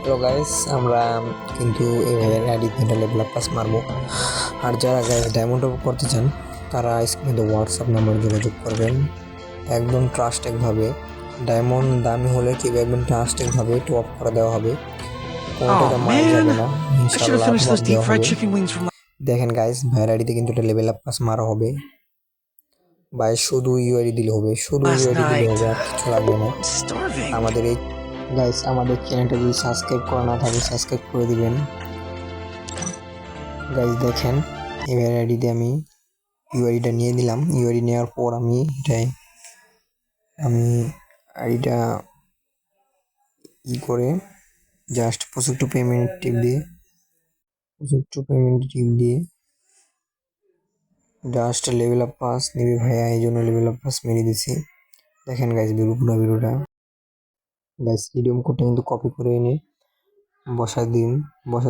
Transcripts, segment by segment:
Hello guys, আমরা কিন্তু এই ভাইয়ের আইডিতে লেভেল আপ পাস মারবো। আর যারা গাইস ডায়মন্ড টপ করতে চান তারা স্ক্রিনে হোয়াটসঅ্যাপ নাম্বারে যোগাযোগ করবেন। একদম ট্রাস্টেডভাবে ডায়মন্ড দামি হলে কি একদম ট্রাস্টেডভাবে টপ করে দেওয়া হবে, কোনো Oh টাকা মারা যাবে man, না, I should have ইনশাল্লাহ finished টপ those deep দেওয়া fried হবে। chicken wings from দেখেন গাইস, ভাইয়ের আইডিতে কিন্তু এটা লেভেল আপ পাস মারা হবে। ভাই শুধু ইউআইডি দিলে হবে, শুধু last ইউআইডি দিলে night. হবে, আর কিছু লাগবে না। I'm starving. আমাদের এই গাইস, আমাদের চ্যানেলটা যদি সাবস্ক্রাইব করা না থাকে সাবস্ক্রাইব করে দিবেন। গাইস দেখেন, এবার আইডিতে আমি ইউআইডিটা নিয়ে নিলাম। ইউআইডি নেওয়ার পর আমি আইডিটা করে জাস্ট প্রসেস টু পেমেন্ট টিপ দিয়ে জাস্ট লেভেল আপ পাস নেবে ভাইয়া, এই জন্য লেভেল আপ পাস মেরে দিছি। দেখেন গাইস ভিডিওটা গাইস, রিডিম কোডটা কিন্তু কপি করে এনে বসায়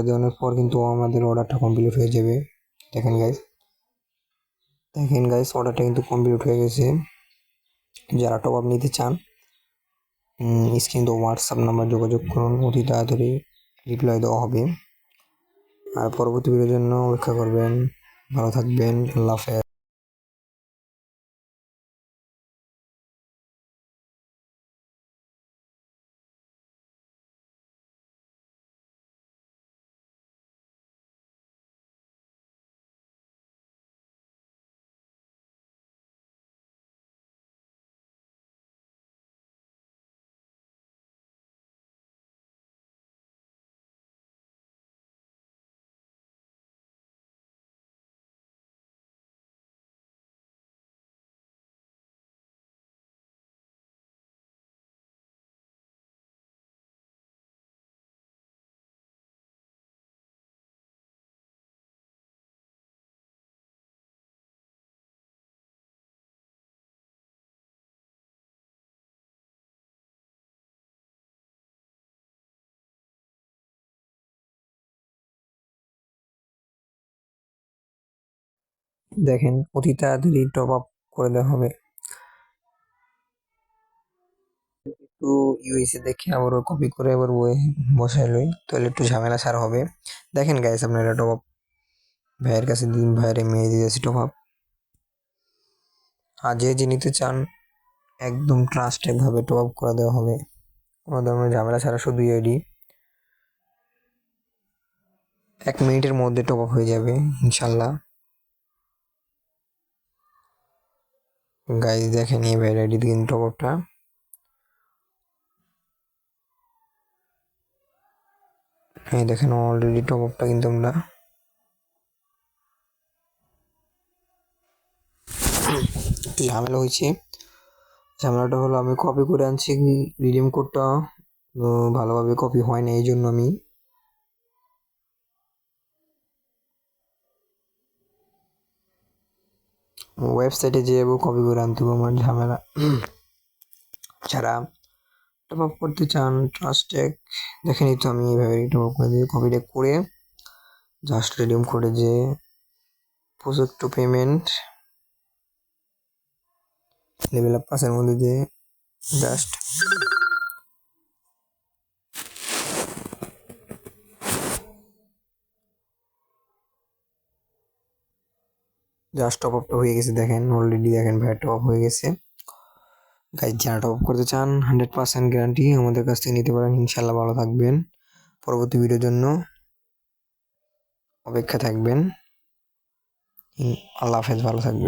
দেওয়ানোর পর কিন্তু আমাদের অর্ডারটা কমপ্লিট হয়ে যাবে। দেখেন গাইস অর্ডারটা কিন্তু কমপ্লিট হয়ে গেছে। যারা টপ আপ নিতে চান স্ক্রিনে হোয়াটসঅ্যাপ নাম্বার যোগাযোগ করুন, অতি তাড়াতাড়ি রিপ্লাই দেওয়া হবে। আর পরবর্তী ভিডিওর জন্য অপেক্ষা করবেন। ভালো থাকবেন, আল্লাহ হাফেজ। দেখেন অতি তাড়াতাড়ি টপ আপ করে দেওয়া হবে। একটু ইউএসএ দেখে আবার কপি করে আবার বসাই লই, তাহলে একটু ঝামেলা ছাড়া হবে। দেখেন গাইস, আপনারা টপ আপ ভাইয়ের কাছে দিন, ভাইয়ের মেয়ে দিয়েছি টপ আপ। আর যে নিতে চান একদম ট্রাস্টেড ভাবে টপ আপ করে দেওয়া হবে, কোনো ধরনের ঝামেলা ছাড়া। শুধু আইডি 1 মিনিটের মধ্যে টপ আপ হয়ে যাবে ইনশাল্লাহ। গাইস দেখেন এই ভাইয়ের আইডি দিন টপ আপটা। এই দেখেন অলরেডি টপ আপটা কিন্তু আমরা ঝামেলা হয়েছে। ঝামেলাটা হলো আমি কপি করে আনছি রিডিম কোডটা, ভালোভাবে কপি হয় না, এই জন্য আমি ওয়েবসাইটে যেয়ে কপি করে আনতে হবে। আমার ঝামেলা। যারা টপ আপ করতে চান ট্রাস্টেক, দেখেনি তো আমি এইভাবে টপ আপ করে দিয়ে কপিটা করে জাস্ট রিডিম কোডে যে process to payment level up পাসের মধ্যে দিয়ে জাস্ট টপ আপটা হয়ে গেছে। দেখেন অলরেডি, দেখেন ভাই টপ আপ হয়ে গেছে। গাইজ যারা টপ আপ করতে চান 100% গ্যারান্টি আমাদের কাছ থেকে নিতে পারেন ইনশাল্লাহ। ভালো থাকবেন, পরবর্তী ভিডিওর জন্য অপেক্ষা থাকবেন। আল্লাহ হাফেজ, ভালো থাকবেন।